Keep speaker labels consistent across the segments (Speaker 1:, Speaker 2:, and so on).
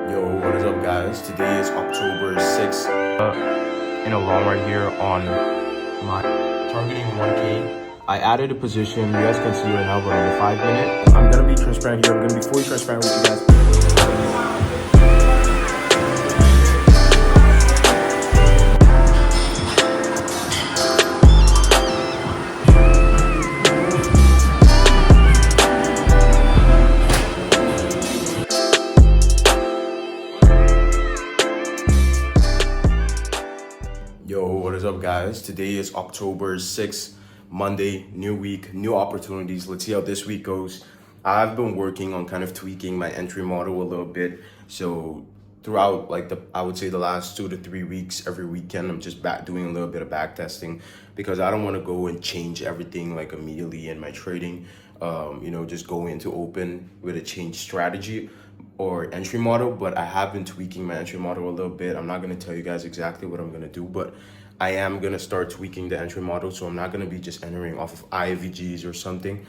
Speaker 1: Yo, what is up, guys? Today is October 6th. In a long right here on my targeting 1K. I added a position. You guys can see right now, but on the 5 minute. I'm gonna be transparent here. I'm gonna be fully transparent with you guys. Yo, what is up, guys? Today is October 6th, Monday, new week, new opportunities. Let's see how this week goes. I've been working on kind of tweaking my entry model a little bit. So throughout I would say the last 2 to 3 weeks, every weekend, I'm just back doing a little bit of back testing because I don't want to go and change everything like immediately in my trading. Just go into open with a change strategy or entry model, but I have been tweaking my entry model a little bit. I'm not going to tell you guys exactly what I'm going to do, but I am going to start tweaking the entry model. So I'm not going to be just entering off of IVGs or something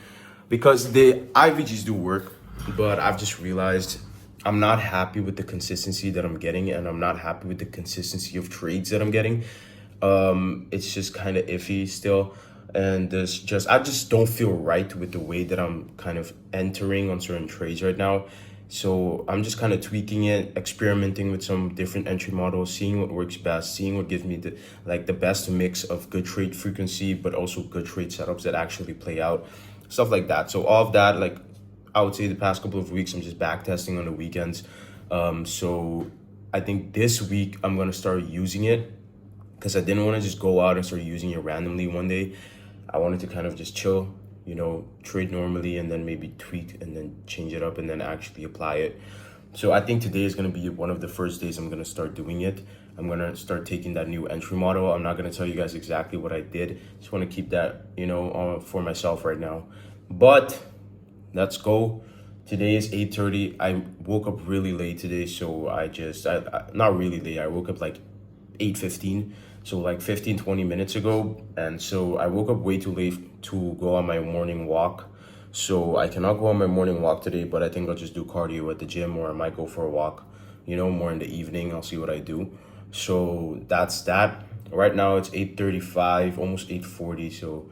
Speaker 1: because the IVGs do work, but I've just realized I'm not happy with the consistency that I'm getting, and I'm not happy with the consistency of trades that I'm getting. It's just kind of iffy still. And I just don't feel right with the way that I'm kind of entering on certain trades right now. So I'm just kind of tweaking it, experimenting with some different entry models, seeing what works best, seeing what gives me the best mix of good trade frequency, but also good trade setups that actually play out, stuff like that. So all of that, I would say the past couple of weeks, I'm just back testing on the weekends. So I think this week I'm gonna start using it because I didn't want to just go out and start using it randomly one day. I wanted to kind of just chill, trade normally and then maybe tweak and then change it up and then actually apply it. So I think today is going to be one of the first days I'm going to start doing it. I'm going to start taking that new entry model. I'm not going to tell you guys exactly what I did. Just want to keep that, for myself right now. But let's go. Today is 8:30. I woke up really late today. So not really late. I woke up like 8:15. So like 15-20 minutes ago. And so I woke up way too late to go on my morning walk. So I cannot go on my morning walk today, but I think I'll just do cardio at the gym, or I might go for a walk, more in the evening. I'll see what I do. So that's that. Right now it's 8:35, almost 8:40. So,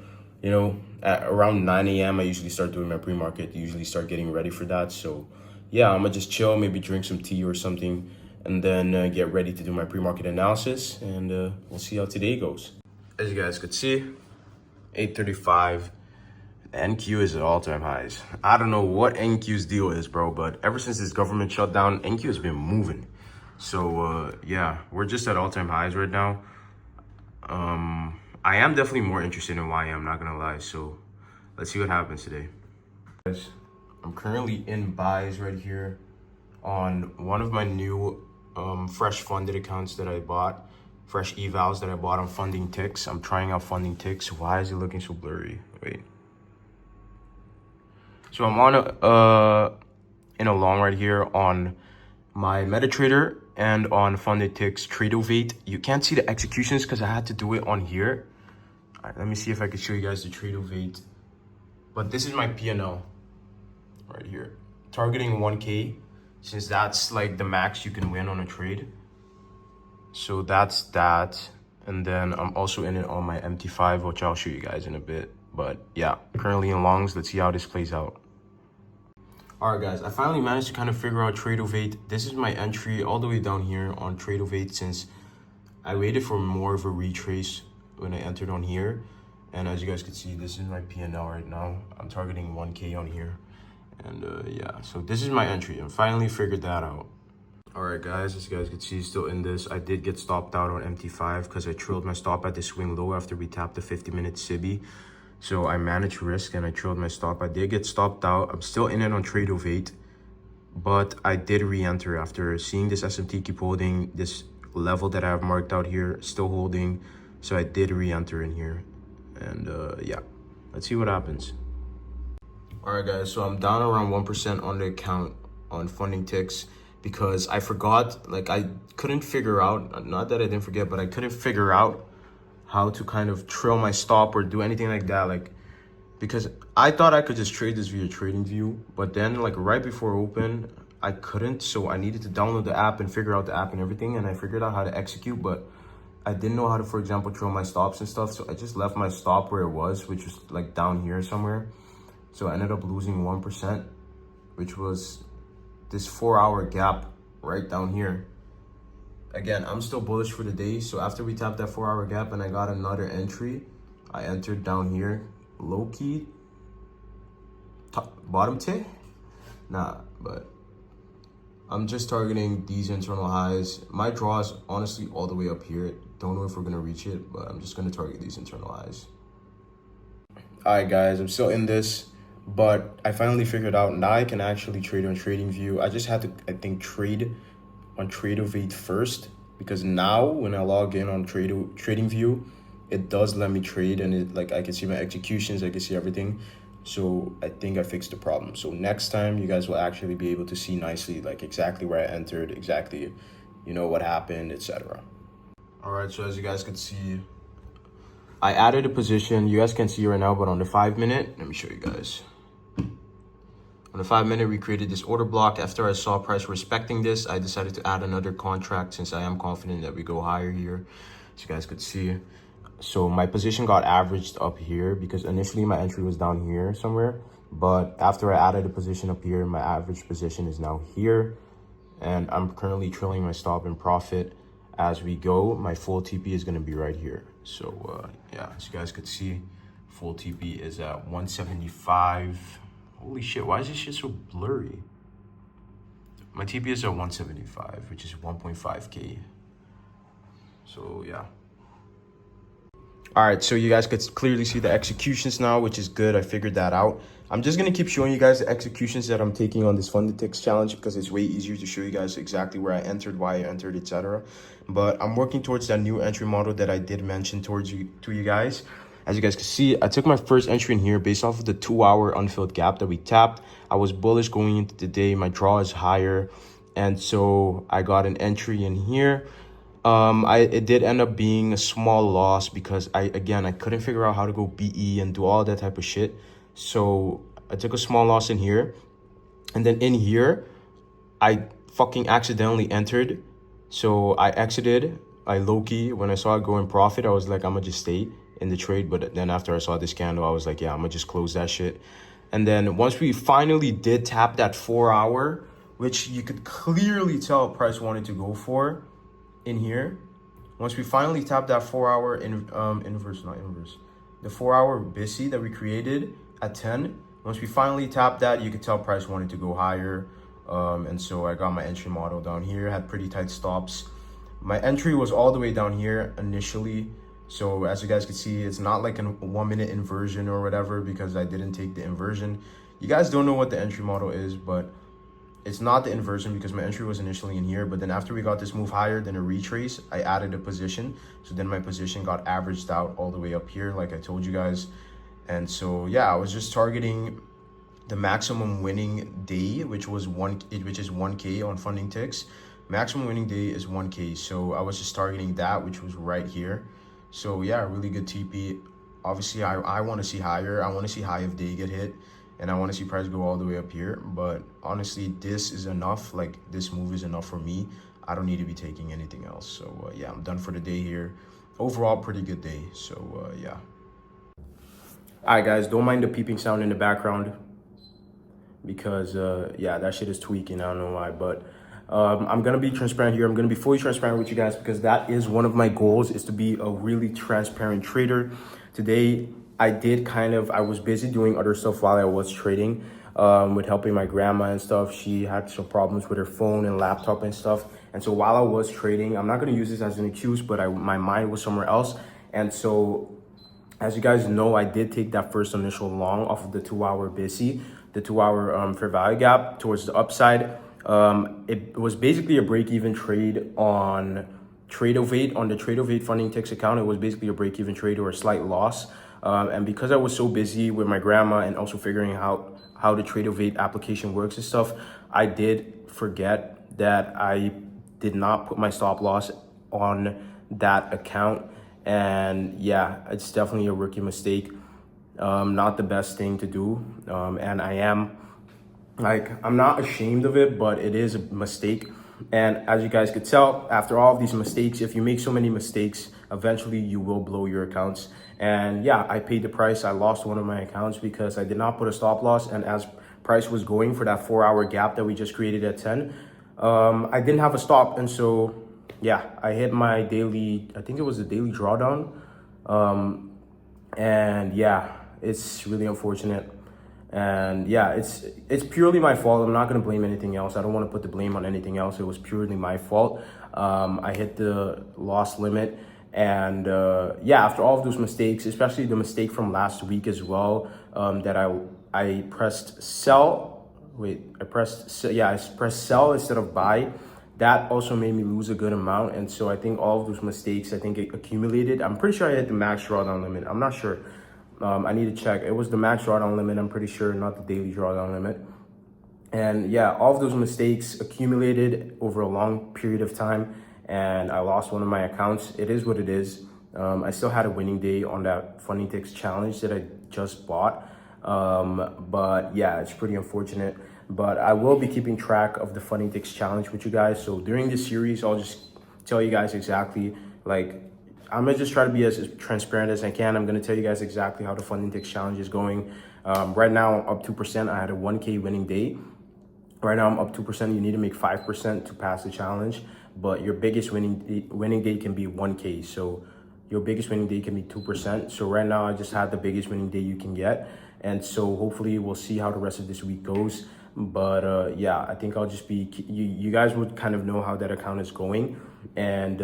Speaker 1: at around 9 a.m. I usually start doing my pre-market, usually start getting ready for that. So yeah, I'm gonna just chill, maybe drink some tea or something, and then get ready to do my pre-market analysis, and we'll see how today goes. As you guys could see, 8:35, NQ is at all-time highs. I don't know what NQ's deal is, bro, but ever since this government shutdown, NQ has been moving. So yeah, we're just at all-time highs right now. I am definitely more interested in YM, not gonna lie. So let's see what happens today. Guys, I'm currently in buys right here on one of my new fresh funded accounts that I bought, fresh evals that I bought on Funding Ticks. I'm trying out Funding Ticks. Why is it looking so blurry? Wait. So I'm on in a long right here on my MetaTrader and on Funded Ticks Tradeovate. You can't see the executions because I had to do it on here. All right, let me see if I can show you guys the Tradeovate. But this is my P&L right here, targeting 1K. Since that's like the max you can win on a trade. So that's that. And then I'm also in it on my MT5, which I'll show you guys in a bit. But yeah, currently in longs. Let's see how this plays out. All right, guys, I finally managed to kind of figure out Tradeovate. This is my entry all the way down here on Tradeovate, since I waited for more of a retrace when I entered on here. And as you guys can see, this is my P&L right now. I'm targeting 1K on here. And yeah, so this is my entry. I finally figured that out. All right, guys, as you guys can see, still in this. I did get stopped out on MT5 because I trailed my stop at the swing low after we tapped the 50-minute SIBI. So I managed risk and I trailed my stop. I did get stopped out. I'm still in it on Tradeovate, but I did re-enter after seeing this SMT keep holding this level that I have marked out here, still holding. So I did re-enter in here. And yeah, let's see what happens. All right, guys, so I'm down around 1% on the account on Funding Ticks because I forgot, I couldn't figure out, not that I didn't forget, but I couldn't figure out how to kind of trail my stop or do anything like that. Because I thought I could just trade this via TradingView, but then right before open, I couldn't, so I needed to download the app and figure out the app and everything, and I figured out how to execute, but I didn't know how to, for example, trail my stops and stuff, so I just left my stop where it was, which was like down here somewhere. So I ended up losing 1%, which was this 4-hour gap right down here. Again, I'm still bullish for the day, so after we tapped that 4-hour gap and I got another entry, I entered down here, low key, top, bottom tick, nah, but I'm just targeting these internal highs. My draw is honestly all the way up here. Don't know if we're gonna reach it, but I'm just gonna target these internal highs. All right, guys, I'm still in this, but I finally figured out now I can actually trade on TradingView. I just had to, I think, trade on Tradeovate first, because now when I log in on TradingView, it does let me trade, and it, like, I can see my executions, I can see everything. So I think I fixed the problem. So next time you guys will actually be able to see nicely, like exactly where I entered, exactly, you know, what happened, etc. All right, so as you guys can see, I added a position. You guys can see right now, but on the 5-minute, let me show you guys. On the 5-minute, we created this order block. After I saw price respecting this, I decided to add another contract since I am confident that we go higher here, as you guys could see. So my position got averaged up here because initially my entry was down here somewhere, but after I added a position up here, my average position is now here, and I'm currently trailing my stop and profit. As we go, my full TP is going to be right here. So yeah, as you guys could see, full TP is at 175. Holy shit, why is this shit so blurry? My TP is at 175, which is 1.5K. So yeah. All right, so you guys could clearly see the executions now, which is good. I figured that out. I'm just going to keep showing you guys the executions that I'm taking on this funded ticks challenge because it's way easier to show you guys exactly where I entered, why I entered, etc. But I'm working towards that new entry model that I did mention to you guys. As you guys can see, I took my first entry in here based off of the 2-hour unfilled gap that we tapped. I was bullish going into the day. My draw is higher, and so I got an entry in here. It did end up being a small loss because I couldn't figure out how to go BE and do all that type of shit. So I took a small loss in here, and then in here, I fucking accidentally entered. So I exited. I low-key, when I saw it go in profit, I was like, I'm gonna just stay in the trade. But then after I saw this candle, I was like, yeah, I'm gonna just close that shit. And then once we finally did tap that 4-hour, which you could clearly tell price wanted to go for, in here, once we finally tapped that 4-hour the 4-hour BISI that we created at 10, once we finally tapped that, you could tell price wanted to go higher. And so I got my entry model down here, had pretty tight stops. My entry was all the way down here initially. So as you guys can see, it's not like a 1-minute inversion or whatever because I didn't take the inversion. You guys don't know what the entry model is, but it's not the inversion because my entry was initially in here, but then after we got this move higher than a retrace, I added a position. So then my position got averaged out all the way up here, like I told you guys. And so, yeah, I was just targeting the maximum winning day, which is 1K on funding ticks. Maximum winning day is 1K. So I was just targeting that, which was right here. So yeah, really good TP. Obviously, I want to see higher. I want to see high if day get hit. And I want to see price go all the way up here. But honestly, this is enough. Like, this move is enough for me. I don't need to be taking anything else. So, yeah, I'm done for the day here. Overall, pretty good day. So, yeah. All right, guys, don't mind the peeping sound in the background. Because, yeah, that shit is tweaking. I don't know why. But I'm going to be transparent here. I'm going to be fully transparent with you guys because that is one of my goals, is to be a really transparent trader. Today, I was busy doing other stuff while I was trading, with helping my grandma and stuff. She had some problems with her phone and laptop and stuff. And so while I was trading, I'm not going to use this as an excuse, but my mind was somewhere else. And so, as you guys know, I did take that first initial long off of the 2-hour BISI, the 2-hour fair value gap towards the upside. It was basically a break-even trade on Tradeovate, on the Tradeovate funding ticks account. It was basically a break-even trade or a slight loss. And because I was so busy with my grandma and also figuring out how the Tradeovate application works and stuff, I did forget that I did not put my stop loss on that account. And yeah, it's definitely a rookie mistake. Not the best thing to do. And I am Like, I'm not ashamed of it, but it is a mistake. And as you guys could tell, after all of these mistakes, if you make so many mistakes, eventually you will blow your accounts. And yeah, I paid the price. I lost one of my accounts because I did not put a stop loss. And as price was going for that 4 hour gap that we just created at 10, I didn't have a stop. And so, yeah, I hit my daily, I think it was a daily drawdown. And yeah, it's really unfortunate. And yeah, it's purely my fault. I'm not gonna blame anything else. I don't want to put the blame on anything else. It was purely my fault. I hit the loss limit, and yeah, after all of those mistakes, especially the mistake from last week as well, that I pressed sell. Wait, I pressed sell instead of buy. That also made me lose a good amount, and so I think all of those mistakes, I think it accumulated. I'm pretty sure I hit the max drawdown limit. I'm not sure. I need to check. It was the max drawdown limit, I'm pretty sure, not the daily drawdown limit. And yeah, all of those mistakes accumulated over a long period of time, and I lost one of my accounts. It is what it is. I still had a winning day on that Funding Ticks challenge that I just bought. But yeah, it's pretty unfortunate. But I will be keeping track of the Funding Ticks challenge with you guys. So during this series, I'll just tell you guys exactly, like, I'm gonna just try to be as transparent as I can. I'm gonna tell you guys exactly how the Funding Ticks challenge is going. Right now, I'm up 2%. I had a 1K winning day. Right now, I'm up 2%. You need to make 5% to pass the challenge, but your biggest winning day can be 1K. So your biggest winning day can be 2%. So right now, I just had the biggest winning day you can get. And so hopefully we'll see how the rest of this week goes. But yeah, I think I'll just be, you guys would kind of know how that account is going. And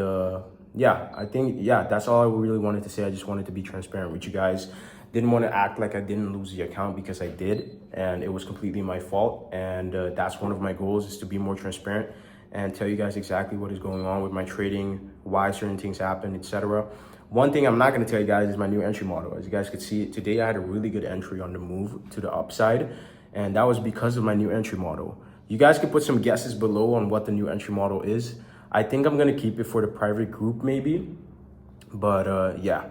Speaker 1: yeah, I think, yeah, that's all I really wanted to say. I just wanted to be transparent with you guys. Didn't want to act like I didn't lose the account, because I did, and it was completely my fault. And that's one of my goals, is to be more transparent and tell you guys exactly what is going on with my trading, why certain things happen, etc. One thing I'm not going to tell you guys is my new entry model. As you guys could see, today I had a really good entry on the move to the upside, and that was because of my new entry model. You guys can put some guesses below on what the new entry model is. I think I'm going to keep it for the private group maybe, but yeah.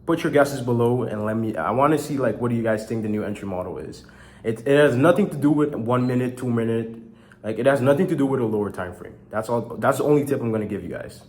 Speaker 1: Put your guesses below and let me, I want to see, like, what do you guys think the new entry model is? It has nothing to do with 1 minute, 2 minute, like, it has nothing to do with a lower time frame. That's all. That's the only tip I'm going to give you guys.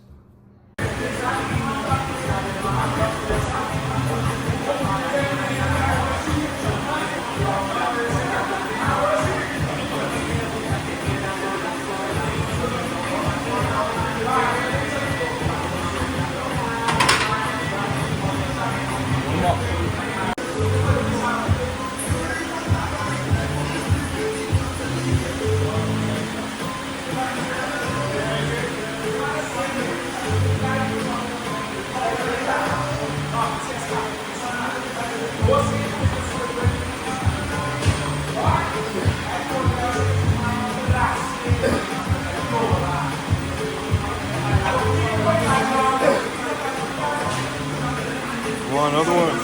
Speaker 2: Another one.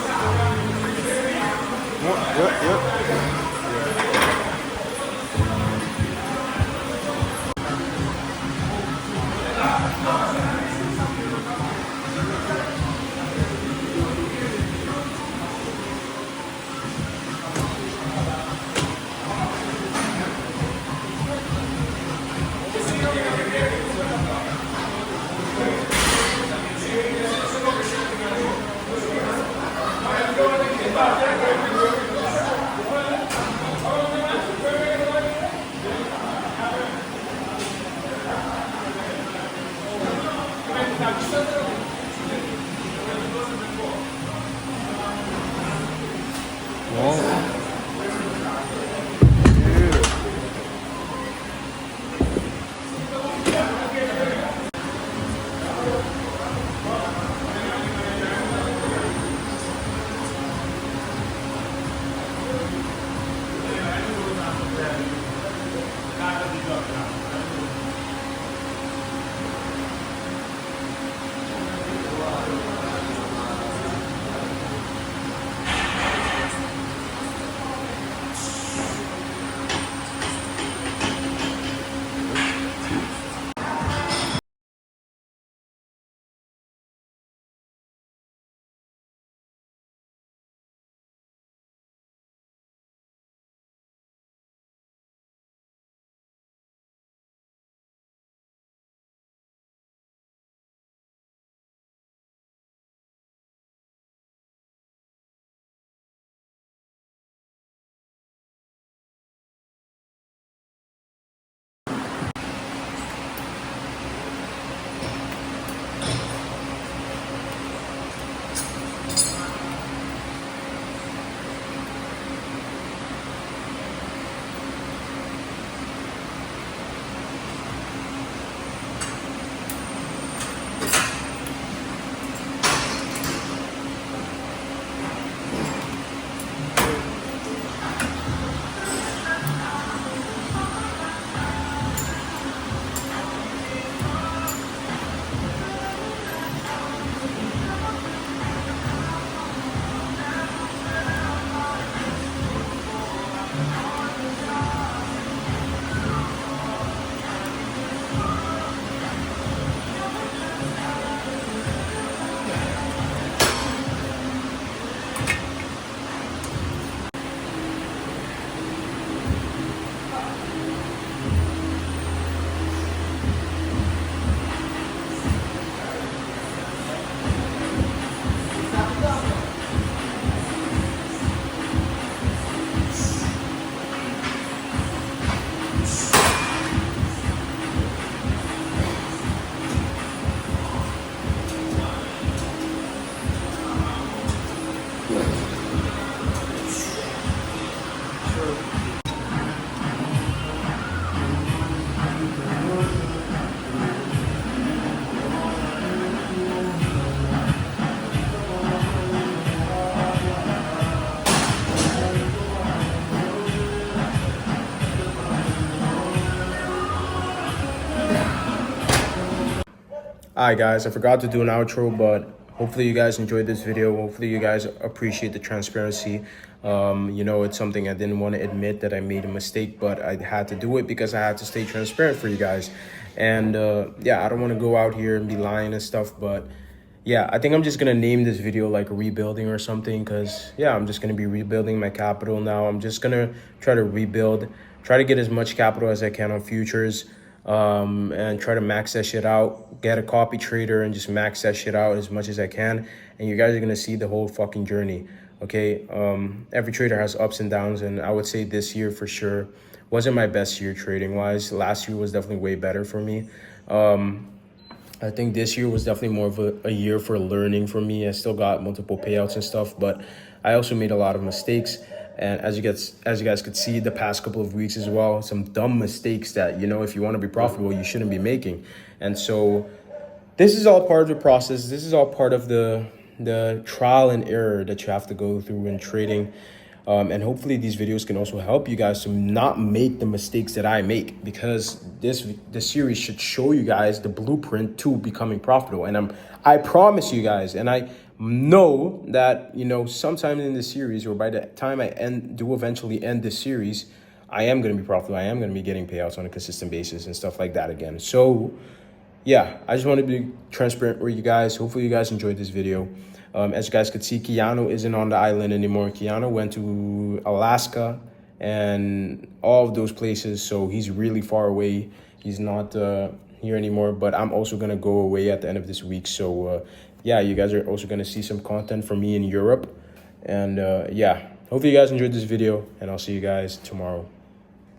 Speaker 2: Yep.
Speaker 1: Alright guys, I forgot to do an outro, but hopefully you guys enjoyed this video. Hopefully you guys appreciate the transparency. It's something I didn't want to admit that I made a mistake, but I had to do it because I had to stay transparent for you guys. And yeah, I don't want to go out here and be lying and stuff, but yeah, I think I'm just gonna name this video like rebuilding or something, because yeah, I'm just gonna be rebuilding my capital now. I'm just gonna try to rebuild, try to get as much capital as I can on futures, and try to max that shit out, get a copy trader and just max that shit out as much as I can. And you guys are gonna see the whole fucking journey. Okay, every trader has ups and downs, and I would say this year for sure wasn't my best year trading wise. Last year was definitely way better for me. I think this year was definitely more of a year for learning for me. I still got multiple payouts and stuff, but I also made a lot of mistakes. And as you guys could see the past couple of weeks as well, some dumb mistakes that, if you want to be profitable, you shouldn't be making. And so this is all part of the process. This is all part of the trial and error that you have to go through in trading. And hopefully these videos can also help you guys to not make the mistakes that I make, because this series should show you guys the blueprint to becoming profitable. And I promise you guys, and I know that, sometime in this series, or by the time I eventually end this series, I am going to be profitable. I am going to be getting payouts on a consistent basis and stuff like that again. So yeah, I just want to be transparent with you guys. Hopefully you guys enjoyed this video. As you guys could see, Keanu isn't on the island anymore. Keanu went to Alaska and all of those places, so he's really far away. He's not here anymore, but I'm also going to go away at the end of this week. So yeah, you guys are also going to see some content from me in Europe. And yeah, hopefully you guys enjoyed this video, and I'll see you guys tomorrow.